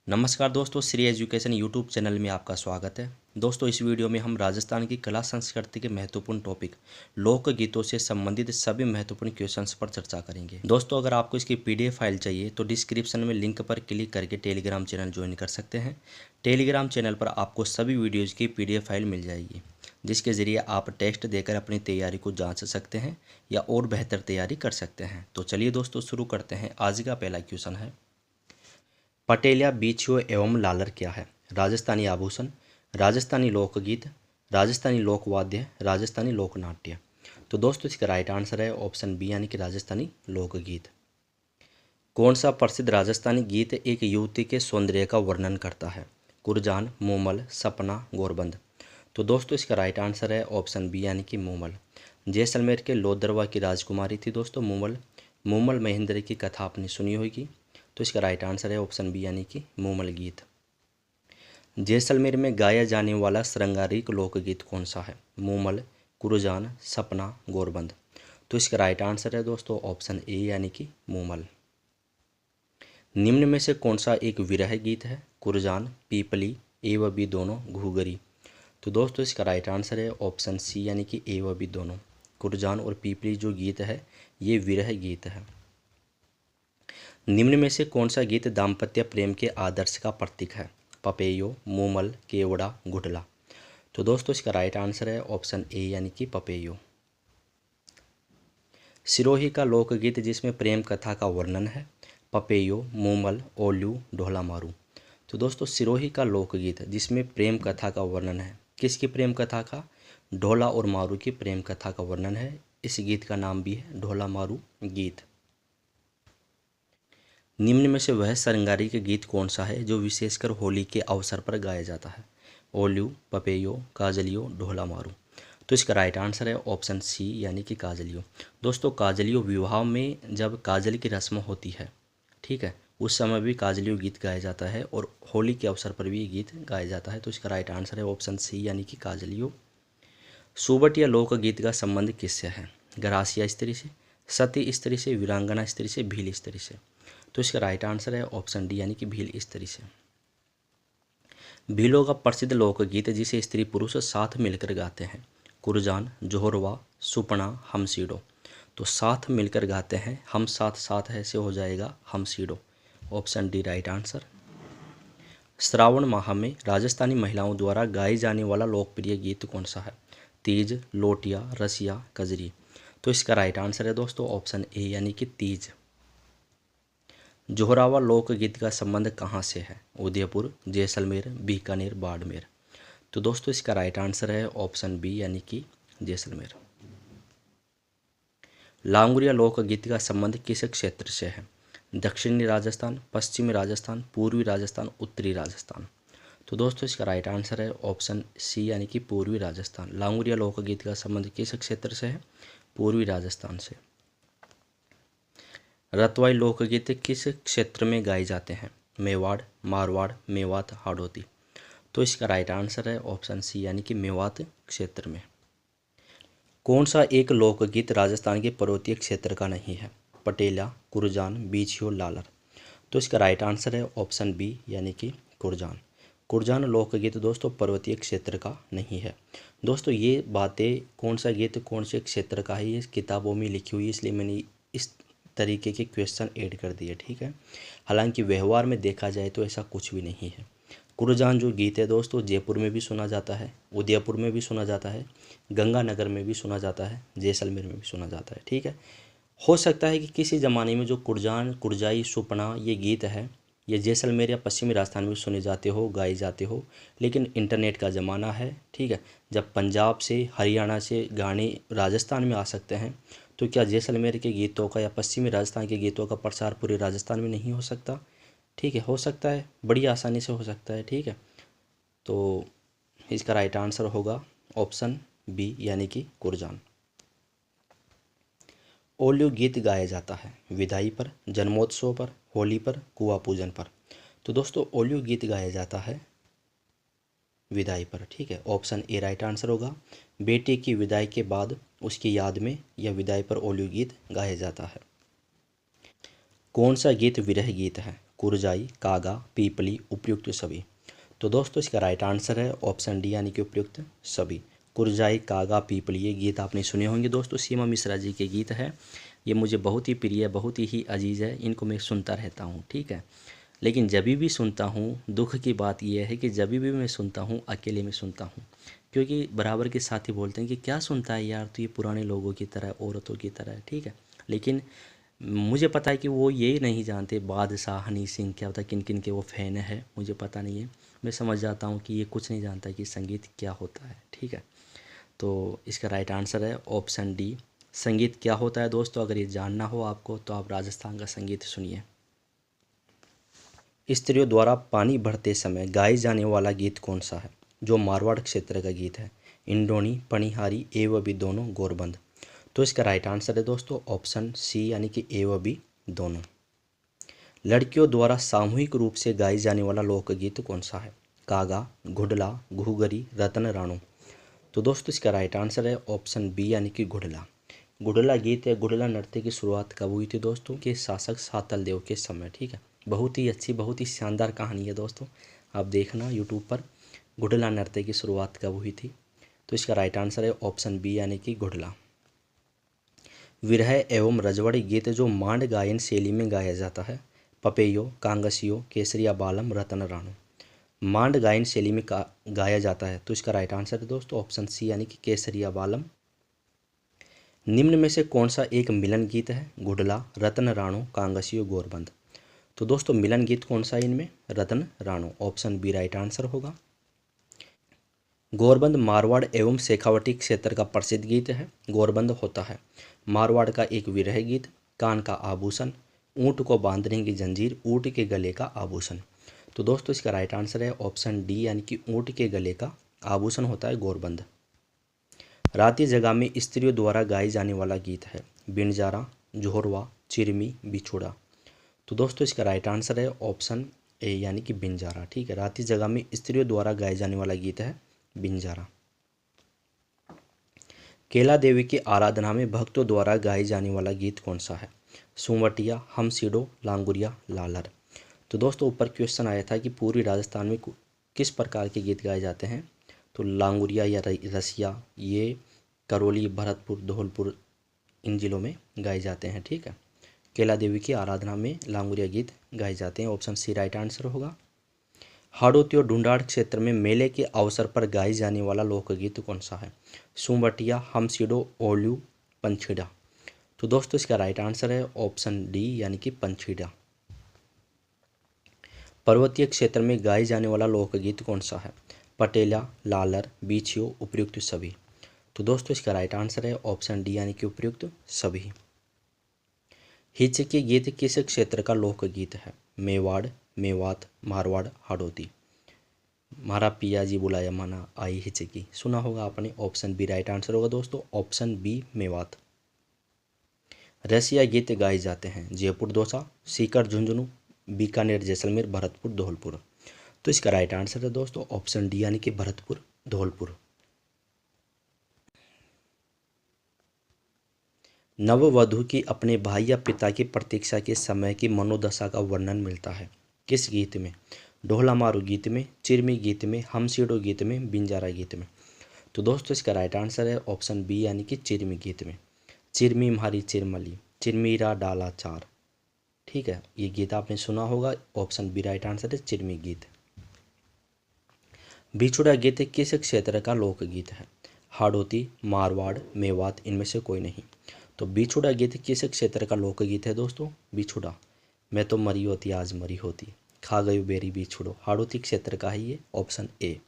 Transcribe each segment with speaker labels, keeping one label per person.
Speaker 1: नमस्कार दोस्तों, Shri education YouTube channel में आपका स्वागत है। दोस्तों, इस वीडियो में हम राजस्थान की कला संस्कृति के महत्वपूर्ण टॉपिक लोकगीतों से संबंधित सभी महत्वपूर्ण क्वेश्चंस पर चर्चा करेंगे। दोस्तों, अगर आपको इसकी पीडीएफ फाइल चाहिए तो डिस्क्रिप्शन में लिंक पर क्लिक करके टेलीग्राम चैनल ज्वाइन कर सकते हैं। टेलीग्राम चैनल पर आपको सभी वीडियोज़ की पीडीएफ फाइल मिल जाएगी, जिसके ज़रिए आप टेस्ट देकर अपनी तैयारी को जाँच सकते हैं या और बेहतर तैयारी कर सकते हैं। तो चलिए दोस्तों, शुरू करते हैं। आज का पहला क्वेश्चन है, पटेलिया बीछुआ एवं लालर क्या है? राजस्थानी आभूषण, राजस्थानी लोकगीत, राजस्थानी लोकवाद्य, राजस्थानी लोकनाट्य। तो दोस्तों, इसका राइट आंसर है ऑप्शन बी यानी कि राजस्थानी लोकगीत। कौन सा प्रसिद्ध राजस्थानी गीत एक युवती के सौंदर्य का वर्णन करता है? कुरजान, मूमल, सपना, गोरबंद। तो दोस्तों, इसका राइट आंसर है ऑप्शन बी यानी कि मूमल। जैसलमेर के लोदरवा की राजकुमारी थी दोस्तों मूमल। मूमल महेंद्र की कथा आपने सुनी होगी, तो इसका राइट आंसर है ऑप्शन बी यानी कि मूमल गीत। जैसलमेर में गाया जाने वाला श्रृंगारिक लोकगीत कौन सा है? मूमल, कुरजान, सपना, गोरबंद। तो इसका राइट आंसर है दोस्तों ऑप्शन ए यानी कि मूमल। निम्न में से कौन सा एक विरह गीत है? कुरजान, पीपली, ए व बी दोनों, घूगरी। तो दोस्तों, इसका राइट आंसर है ऑप्शन सी यानी कि ए व बी दोनों। कुरजान और पीपली जो गीत है ये विरह गीत है। निम्न में से कौन सा गीत दाम्पत्य प्रेम के आदर्श का प्रतीक है? पपेयो, मूमल, केवड़ा, गुडला। तो दोस्तों, इसका राइट आंसर है ऑप्शन ए यानी कि पपेयो। सिरोही का लोकगीत जिसमें प्रेम कथा का वर्णन है? पपेयो, मूमल, ओल्यू, ढोला मारू। तो दोस्तों, सिरोही का लोकगीत जिसमें प्रेम कथा का वर्णन है, किसकी प्रेम कथा का? ढोला और मारू की प्रेम कथा का वर्णन है। इस गीत का नाम भी है ढोला मारू गीत। निम्न में से वह श्रृंगारिक गीत कौन सा है जो विशेषकर होली के अवसर पर गाया जाता है? ओल्यू, पपेयो, काजलियो, ढोला मारू। तो इसका राइट आंसर है ऑप्शन सी यानी कि काजलियो। दोस्तों, काजलियो विवाह में जब काजल की रस्म होती है, ठीक है, उस समय भी काजलियो गीत गाया जाता है और होली के अवसर पर भी ये गीत गाया जाता है। तो इसका राइट आंसर है ऑप्शन सी यानी कि काजलियो। सुबट या लोकगीत का संबंध किससे है? गरासिया स्त्री से, सती स्त्री से, वीरांगना स्त्री से, भील स्त्री से। तो इसका राइट आंसर है ऑप्शन डी यानी कि भील स्त्री से। भीलों का प्रसिद्ध लोकगीत जिसे स्त्री पुरुष साथ मिलकर गाते हैं? कुरजान, जोहरवा, सुपना, हमसीडो। तो साथ मिलकर गाते हैं, हम साथ साथ है से हो जाएगा हमसीडो। Option D right answer. Shravan माह में राजस्थानी महिलाओं द्वारा गाए जाने वाला लोकप्रिय गीत कौन सा है? तीज, लोटिया, रसिया, कजरी। तो इसका राइट आंसर है दोस्तों ऑप्शन ए यानी कि तीज। जोहरावा लोकगीत का संबंध कहाँ से है? उदयपुर, जैसलमेर, बीकानेर, बाड़मेर। तो दोस्तों, इसका राइट आंसर है ऑप्शन बी यानी कि जैसलमेर। लांगुरिया लोकगीत का संबंध किस क्षेत्र से है? दक्षिणी राजस्थान, पश्चिमी राजस्थान, पूर्वी राजस्थान, उत्तरी राजस्थान। तो दोस्तों, इसका राइट आंसर है ऑप्शन सी यानी कि पूर्वी राजस्थान। लांगुरिया लोकगीत का संबंध किस क्षेत्र से है? पूर्वी राजस्थान से। रतवाई लोकगीत किस क्षेत्र में गाए जाते हैं? मेवाड़, मारवाड़, मेवात, हाड़ौती। तो इसका राइट आंसर है ऑप्शन सी यानी कि मेवात क्षेत्र में। कौन सा एक लोकगीत राजस्थान के पर्वतीय क्षेत्र का नहीं है? पटेला, कुरजान, बीछियो, लालर। तो इसका राइट आंसर है ऑप्शन बी यानी कि कुरजान। कुरजान लोकगीत दोस्तों पर्वतीय क्षेत्र का नहीं है। दोस्तों, ये बातें कौन सा गीत कौन से क्षेत्र का है ये किताबों में लिखी हुई है, इसलिए मैंने इस तरीके के क्वेश्चन ऐड कर दिए, ठीक है। हालांकि व्यवहार में देखा जाए तो ऐसा कुछ भी नहीं है। कुरजान जो गीत है दोस्तों जयपुर में भी सुना जाता है, उदयपुर में भी सुना जाता है, गंगानगर में भी सुना जाता है, जैसलमेर में भी सुना जाता है, ठीक है। हो सकता है कि किसी ज़माने में जो कुरजान, कुरजाई, सुपना ये गीत है ये जैसलमेर या पश्चिमी राजस्थान में सुने जाते हो, गाए जाते हो, लेकिन इंटरनेट का ज़माना है, ठीक है। जब पंजाब से, हरियाणा से गाने राजस्थान में आ सकते हैं, तो क्या जैसलमेर के गीतों का या पश्चिमी राजस्थान के गीतों का प्रचार पूरे राजस्थान में नहीं हो सकता? ठीक है, हो सकता है, बड़ी आसानी से हो सकता है, ठीक है। तो इसका राइट आंसर होगा ऑप्शन बी यानी कि कुरजान। ओल्यू गीत गाया जाता है विदाई पर, जन्मोत्सव पर, होली पर, कुआं पूजन पर। तो दोस्तों, ओल्यू गीत गाया जाता है विदाई पर, ठीक है। ऑप्शन ए राइट आंसर होगा। बेटे की विदाई के बाद उसकी याद में या विदाई पर ओल्यू गीत गाया जाता है। कौन सा गीत विरह गीत है? कुरजाई, कागा, पीपली, उपयुक्त सभी। तो दोस्तों इसका राइट आंसर है ऑप्शन डी यानी कि उपयुक्त सभी। कुरजाई, कागा, पीपली, ये गीत आपने सुने होंगे दोस्तों, सीमा मिश्रा जी के गीत है। ये मुझे बहुत ही प्रिय, बहुत ही अजीज़ है, इनको मैं सुनता रहता हूँ, ठीक है। लेकिन जब भी सुनता हूँ, दुख की बात यह है कि जब भी मैं सुनता हूँ अकेले में सुनता हूँ, क्योंकि बराबर के साथी बोलते हैं कि क्या सुनता है यार तो ये पुराने लोगों की तरह, औरतों की तरह है, ठीक है। लेकिन मुझे पता है कि वो ये नहीं जानते बादशाह, हनी सिंह, क्या पता किन किन के वो फ़ैन है, मुझे पता नहीं है। मैं समझ जाता हूँ कि ये कुछ नहीं जानता कि संगीत क्या होता है, ठीक है। तो इसका राइट आंसर है ऑप्शन डी। संगीत क्या होता है दोस्तों, अगर ये जानना हो आपको तो आप राजस्थान का संगीत सुनिए। स्त्रियों द्वारा पानी भरते समय गाए जाने वाला गीत कौन सा है, जो मारवाड़ क्षेत्र का गीत है? इंडोनी, पनिहारी, ए व बी दोनों, गोरबंद। तो इसका राइट आंसर है दोस्तों ऑप्शन सी यानी कि ए व बी दोनों। लड़कियों द्वारा सामूहिक रूप से गाए जाने वाला लोकगीत कौन सा है? कागा, घुडला, घुघरी, रतन राणो। तो दोस्तों इसका राइट आंसर है ऑप्शन बी यानी कि घुडला। घुडला गीत है, घुडला नृत्य की शुरुआत कब हुई थी दोस्तों? के शासक सातल देव के समय, ठीक है। बहुत ही अच्छी, बहुत ही शानदार कहानी है दोस्तों, आप देखना यूट्यूब पर घुडला नृत्य की शुरुआत कब हुई थी। तो इसका राइट आंसर है ऑप्शन बी यानी कि घुडला। विरह एवं रजवाड़ी गीत जो मांड गायन शैली में गाया जाता है? पपेयो, कांगसियो, केसरिया बालम, रतन राणो। मांड गायन शैली में गाया जाता है, तो इसका राइट आंसर है दोस्तों ऑप्शन सी यानी कि केसरिया बालम। निम्न में से कौन सा एक मिलन गीत है? घुडला, रतन राणो, कांगसियो, गोरबंद। तो दोस्तों मिलन गीत कौन सा है इनमें? Ratan Rano, option B right answer होगा। गोरबंद मारवाड़ एवं शेखावटी क्षेत्र का प्रसिद्ध गीत है। गोरबंद होता है मारवाड़ का एक विरह गीत, कान का आभूषण, ऊँट को बांधने की जंजीर, ऊँट के गले का आभूषण। तो दोस्तों इसका राइट आंसर है ऑप्शन डी यानी कि ऊँट के गले का आभूषण होता है गोरबंद। राती जगह में स्त्रियों द्वारा गाए जाने वाला गीत है? बिनजारा, जोहरवा, चिरमी, बिछुड़ा। तो दोस्तों इसका राइट आंसर है ऑप्शन ए यानी कि बिंजारा, ठीक है। राती जगह में स्त्रियों द्वारा गाए जाने वाला गीत है बिंजारा। केला देवी की आराधना में भक्तों द्वारा गाए जाने वाला गीत कौन सा है? सुमवटिया, हमसीडो, लांगुरिया, लालर। तो दोस्तों ऊपर क्वेश्चन आया था कि पूर्वी राजस्थान में किस प्रकार के गीत गाए जाते हैं, तो लांगुरिया या रसिया ये करौली, भरतपुर, धौलपुर इन जिलों में गाए जाते हैं, ठीक है। केला देवी की आराधना में लांगुरिया गीत गाए जाते हैं, ऑप्शन सी राइट आंसर होगा। हाड़ौती और ढूंढाड़ क्षेत्र में मेले के अवसर पर गाए जाने वाला लोकगीत कौन सा है? सुमवटिया, हमसीडो, ओल्यू, पंछीड़ा। तो दोस्तों इसका राइट आंसर है ऑप्शन डी यानी कि पंछीड़ा। पर्वतीय क्षेत्र में गाए जाने वाला लोकगीत कौन सा है? पटेला, लालर, बीछियो, उपयुक्त सभी। तो दोस्तों इसका राइट आंसर है ऑप्शन डी यानी कि उपयुक्त सभी। हिचकी गीत किस क्षेत्र का लोकगीत है? मेवाड़, मेवात, मारवाड़, हाड़ौती। मारा पिया जी बुलाया माना आई हिचकी, सुना होगा आपने, ऑप्शन बी राइट आंसर होगा दोस्तों, ऑप्शन बी मेवात। रसिया गीत गाए जाते हैं? जयपुर, दौसा, सीकर, झुंझुनू, बीकानेर, जैसलमेर, भरतपुर, धौलपुर। तो इसका राइट आंसर है दोस्तों ऑप्शन डी यानी कि भरतपुर, धौलपुर। नववधु की अपने भाई या पिता की प्रतीक्षा के समय की मनोदशा का वर्णन मिलता है किस गीत में? ढोला मारू गीत में, चिरमी गीत में, हमसीडो गीत में, बिंजारा गीत में। तो दोस्तों इसका राइट आंसर है ऑप्शन बी यानी कि चिरमी गीत में। चिरमी म्हारी चिरमली, चिरमीरा डाला चार, ठीक है, ये गीत आपने सुना होगा, ऑप्शन बी राइट आंसर है चिरमी गीत। बिछुड़ा गीत किस क्षेत्र का लोकगीत है? हाड़ौती, मारवाड़, मेवात, इनमें से कोई नहीं। तो बिछुड़ा गीत किस क्षेत्र का लोकगीत है दोस्तों? बिछुड़ा, मैं तो मरी होती आज मरी होती, खा गई बेरी बिछुड़ो, हाड़ौती क्षेत्र का है ये, ऑप्शन ए।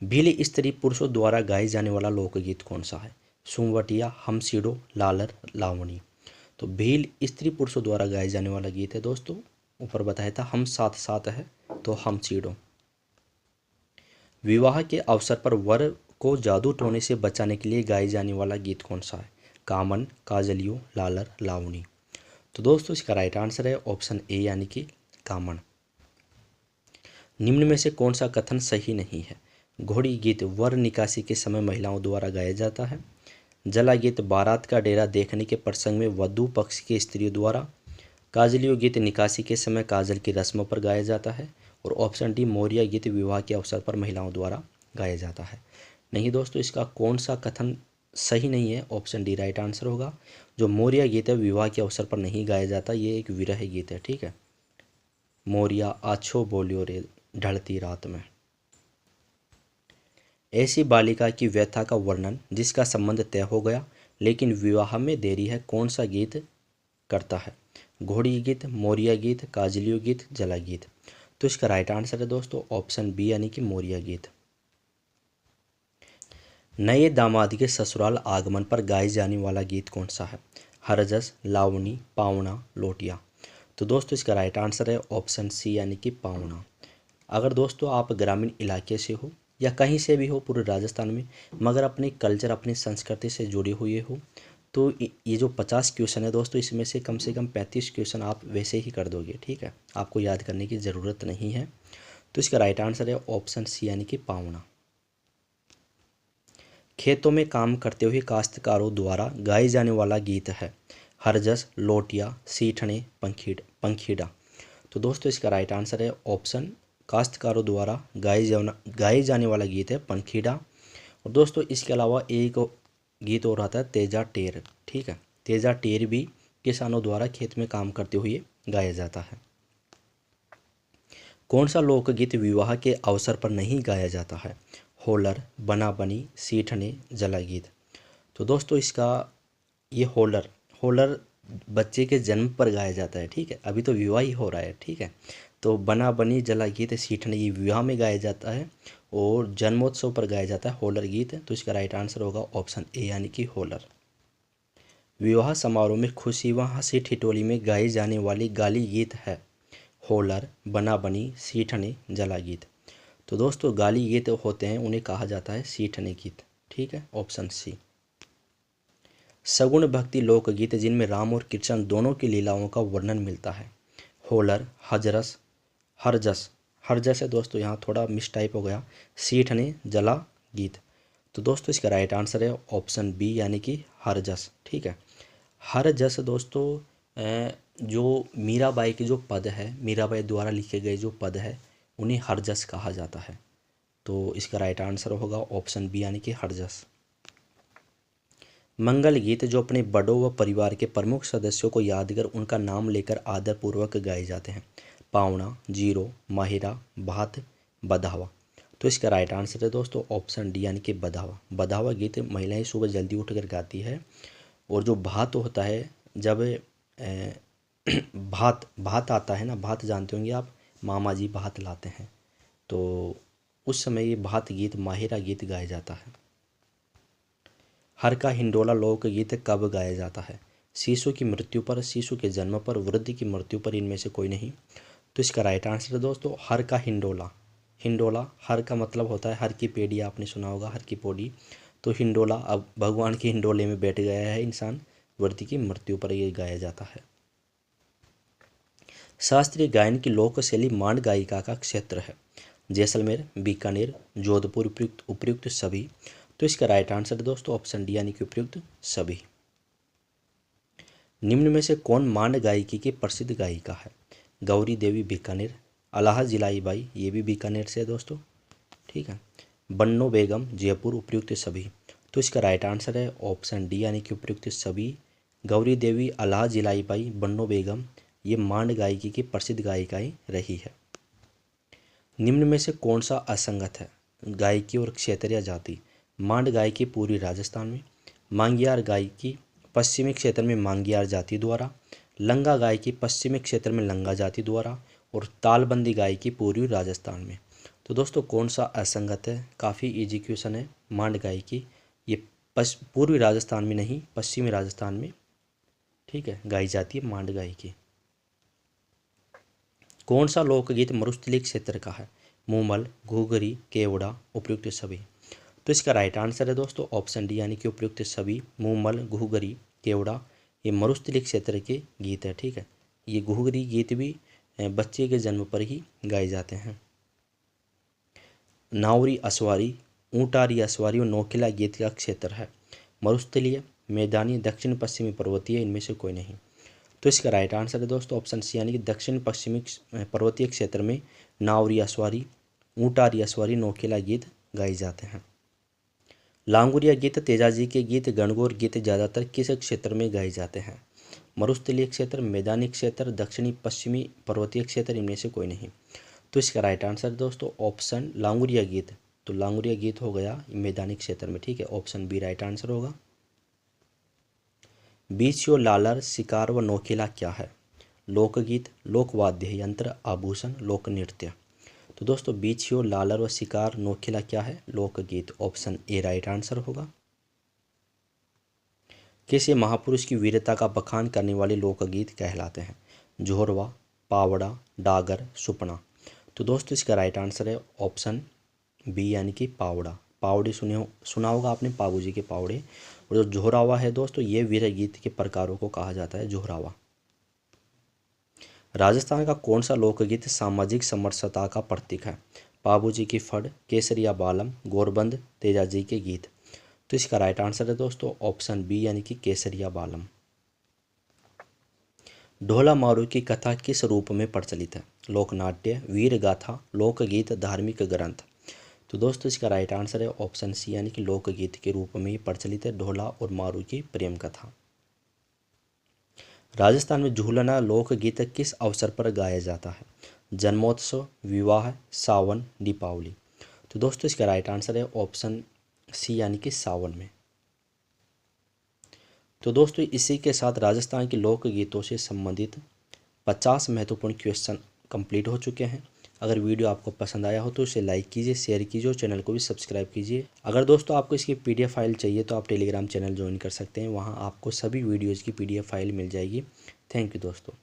Speaker 1: भील स्त्री पुरुषों द्वारा गाए जाने वाला लोकगीत कौन सा है? सुमवटिया, हमसीडो, लालर, लावणी। तो भील स्त्री पुरुषों द्वारा गाए जाने वाला गीत है दोस्तों, ऊपर बताया था हम साथ साथ है, तो हमसीडो। विवाह के अवसर पर वर को जादू टोने से बचाने के लिए गाए जाने वाला गीत कौन सा है? कामन, काजलियो, लालर, लावणी। तो दोस्तों इसका राइट आंसर है ऑप्शन ए यानी कि कामन। निम्न में से कौन सा कथन सही नहीं है? घोड़ी गीत वर निकासी के समय महिलाओं द्वारा गाया जाता है। जला गीत बारात का डेरा देखने के प्रसंग में वधू पक्ष की स्त्रियों द्वारा काजलियो गीत निकासी के समय काजल की रस्मों पर गाया जाता है। और ऑप्शन डी मोरिया गीत विवाह के अवसर पर महिलाओं द्वारा गाया जाता है। नहीं दोस्तों, इसका कौन सा कथन सही नहीं है? ऑप्शन डी राइट आंसर होगा। जो मोरिया गीत है विवाह के अवसर पर नहीं गाया जाता, ये एक विरह गीत है। ठीक है, मोरिया आछो बोलियो रे ढलती रात में। ऐसी बालिका की व्यथा का वर्णन जिसका संबंध तय हो गया लेकिन विवाह में देरी है, कौन सा गीत करता है? घोड़ी गीत, मोरिया गीत, काजलियो गीत, जला गीत। तो इसका राइट आंसर है दोस्तों ऑप्शन बी यानी कि मोरिया गीत। नए दामाद के ससुराल आगमन पर गाए जाने वाला गीत कौन सा है? हरजस, लावनी, पावना, लोटिया। तो दोस्तों इसका राइट आंसर है ऑप्शन सी यानी कि पावना। अगर दोस्तों आप ग्रामीण इलाके से हो या कहीं से भी हो पूरे राजस्थान में, मगर अपने कल्चर अपनी संस्कृति से जुड़े हुए हो, तो ये जो 50 क्वेश्चन है दोस्तों, इसमें से कम 35 क्वेश्चन आप वैसे ही कर दोगे। ठीक है, आपको याद करने की ज़रूरत नहीं है। तो इसका राइट आंसर है ऑप्शन सी यानी कि पावना। खेतों में काम करते हुए काश्तकारों द्वारा गाए जाने वाला गीत है हरजस, लोटिया, सीठने, पंखीड़ा। तो दोस्तों इसका राइट आंसर है ऑप्शन काश्तकारों द्वारा गाए जाने वाला गीत है पंखीड़ा। और दोस्तों इसके अलावा एक गीत और आता है तेजा टेर। ठीक है, तेजा टेर भी किसानों द्वारा खेत में काम करते हुए गाया जाता है। कौन सा लोकगीत विवाह के अवसर पर नहीं गाया जाता है? होलर, बना बनी, सीठने, जला गीत। तो दोस्तों इसका ये होलर बच्चे के जन्म पर गाया जाता है। ठीक है, अभी तो विवाह ही हो रहा है। ठीक है, तो बना बनी, जला गीत, सीठने ये विवाह में गाया जाता है और जन्मोत्सव पर गाया जाता है होलर गीत। तो इसका राइट आंसर होगा ऑप्शन ए यानी कि होलर। विवाह समारोह में खुशी व हंसी ठिठोली में गाए जाने वाली गाली गीत है होलर, बना बनी, सीठने, जला गीत। तो दोस्तों गाली गीत होते हैं उन्हें कहा जाता है सीठने गीत। ठीक है, ऑप्शन सी। सगुण भक्ति लोकगीत जिनमें राम और कृष्ण दोनों की लीलाओं का वर्णन मिलता है होलर, हरजस है दोस्तों, यहाँ थोड़ा मिस टाइप हो गया, सीठने, जला गीत। तो दोस्तों इसका राइट आंसर है ऑप्शन बी यानी कि हरजस। ठीक है, हरजस दोस्तों जो मीराबाई के जो पद है, मीराबाई द्वारा लिखे गए जो पद है उन्हें हरजस कहा जाता है। तो इसका राइट आंसर होगा ऑप्शन बी यानी कि हरजस। मंगल गीत जो अपने बड़ों व परिवार के प्रमुख सदस्यों को याद कर उनका नाम लेकर आदरपूर्वक गाए जाते हैं पावना, जीरो, माहिरा, भात, बधावा। तो इसका राइट आंसर है दोस्तों ऑप्शन डी यानी कि बधावा। बधावा गीत महिलाएं सुबह जल्दी उठकर गाती है। और जो भात होता है, जब भात आता है ना, भात जानते होंगे आप, मामा जी भात लाते हैं, तो उस समय ये भात गीत, माहिरा गीत गाया जाता है। हर का हिंडोला लोकगीत कब गाया जाता है? शिशु की मृत्यु पर, शिशु के जन्म पर, वृद्ध की मृत्यु पर, इनमें से कोई नहीं। तो इसका राइट आंसर है दोस्तों हर का हिंडोला। हिंडोला, हर का मतलब होता है हर की पेड़ी, आपने सुना होगा हर की पौड़ी। तो हिंडोला, अब भगवान के हिंडोले में बैठ गया है इंसान, वृद्ध की मृत्यु पर यह गाया जाता है। शास्त्रीय गायन की लोक शैली मांड गायिका का क्षेत्र है जैसलमेर, बीकानेर, जोधपुर, उपयुक्त सभी। तो इसका राइट आंसर है दोस्तों ऑप्शन डी यानी कि उपयुक्त सभी। निम्न में से कौन मांड गायिकी की प्रसिद्ध गायिका है? गौरी देवी बीकानेर, अलाहा जिलाई बाई, ये भी बीकानेर से है दोस्तों। ठीक है, बन्नो बेगम जयपुर, उपयुक्त सभी। तो इसका राइट आंसर है ऑप्शन डी यानी कि उपयुक्त सभी। गौरी देवी, अलाहा जिलाई बाई, बन्नो बेगम ये मांड गायिकी की प्रसिद्ध गायिकाएं रही है। निम्न में से कौन सा असंगत है? गायकी और क्षेत्रीय जाति। मांड गायकी पूर्वी राजस्थान में, मांगियार गायकी पश्चिमी क्षेत्र में मांगियार जाति द्वारा, लंगा गायकी पश्चिमी क्षेत्र में लंगा जाति द्वारा, और तालबंदी गायकी पूर्वी राजस्थान में। तो दोस्तों कौन सा असंगत है? काफ़ी इजी क्वेश्चन है। मांड गायकी ये पूर्वी राजस्थान में नहीं, पश्चिमी राजस्थान में, ठीक है, गाई जाती है मांड गायकी। कौन सा लोकगीत मरुस्थलीय क्षेत्र का है? मूमल, घूघरी, केवड़ा, उपयुक्त सभी। तो इसका राइट आंसर है दोस्तों ऑप्शन डी यानी कि उपयुक्त सभी। मूमल, घूघरी, केवड़ा ये मरुस्थलीय क्षेत्र के गीत है। ठीक है, ये घूघरी गीत भी बच्चे के जन्म पर ही गाए जाते हैं। नावरी असवारी, ऊंटारी असवारी और नौखिला गीत का क्षेत्र है मरुस्थलीय, मैदानी, दक्षिण पश्चिमी, पर्वतीय, इनमें से कोई नहीं। तो इसका राइट आंसर है दोस्तों ऑप्शन सी यानी कि दक्षिण पश्चिमी पर्वतीय क्षेत्र में नाव या स्वारी, ऊँटार या स्वारी, नौखेला गीत गाए जाते हैं। लांगुरिया गीत, तेजाजी के गीत, गणगौर गीत ज़्यादातर किस क्षेत्र में गाए जाते हैं? मरुस्थलीय क्षेत्र, मैदानी क्षेत्र, दक्षिणी पश्चिमी पर्वतीय क्षेत्र, इनमें से कोई नहीं। तो इसका राइट आंसर दोस्तों ऑप्शन लांगुरिया गीत। तो लांगुरिया गीत हो गया मैदानी क्षेत्र में, ठीक है, ऑप्शन बी राइट आंसर होगा। बीछियो, लालर, शिकार व नौखेला क्या है? लोकगीत, लोकवाद्य यंत्र, आभूषण, लोक नृत्य। तो दोस्तों बीछियो, लालर व शिकार, नौखेला क्या है? लोकगीत, ऑप्शन ए राइट आंसर होगा। किसी महापुरुष की वीरता का बखान करने वाले लोकगीत कहलाते हैं? जोहरवा, पावड़ा, डागर, सुपना। तो दोस्तों इसका राइट आंसर है ऑप्शन बी यानी कि पावड़ा। पावड़े सुना होगा आपने, पाबूजी के पावड़े। और जो जोहरावा है दोस्तों ये वीर गीत के प्रकारों को कहा जाता है जोहरावा। राजस्थान का कौन सा लोकगीत सामाजिक समरसता का प्रतीक है? पाबूजी की फड़, केसरिया बालम, गोरबंद, तेजाजी के गीत। तो इसका राइट आंसर है दोस्तों ऑप्शन बी यानी कि केसरिया बालम। ढोला मारू की कथा किस रूप में प्रचलित है? लोकनाट्य, वीर गाथा, लोकगीत, धार्मिक ग्रंथ। तो दोस्तों इसका राइट आंसर है ऑप्शन सी यानी कि लोकगीत के रूप में प्रचलित है ढोला और मारू की प्रेम कथा। राजस्थान में झूलना लोकगीत किस अवसर पर गाया जाता है? जन्मोत्सव, विवाह, सावन, दीपावली। तो दोस्तों इसका राइट आंसर है ऑप्शन सी यानी कि सावन में। तो दोस्तों इसी के साथ राजस्थान के लोकगीतों से संबंधित 50 महत्वपूर्ण क्वेश्चन कंप्लीट हो चुके हैं। अगर वीडियो आपको पसंद आया हो तो इसे लाइक कीजिए, शेयर कीजिए और चैनल को भी सब्सक्राइब कीजिए। अगर दोस्तों आपको इसकी PDF फाइल चाहिए तो आप टेलीग्राम चैनल ज्वाइन कर सकते हैं, वहाँ आपको सभी वीडियोज़ की PDF फाइल मिल जाएगी। थैंक यू दोस्तों।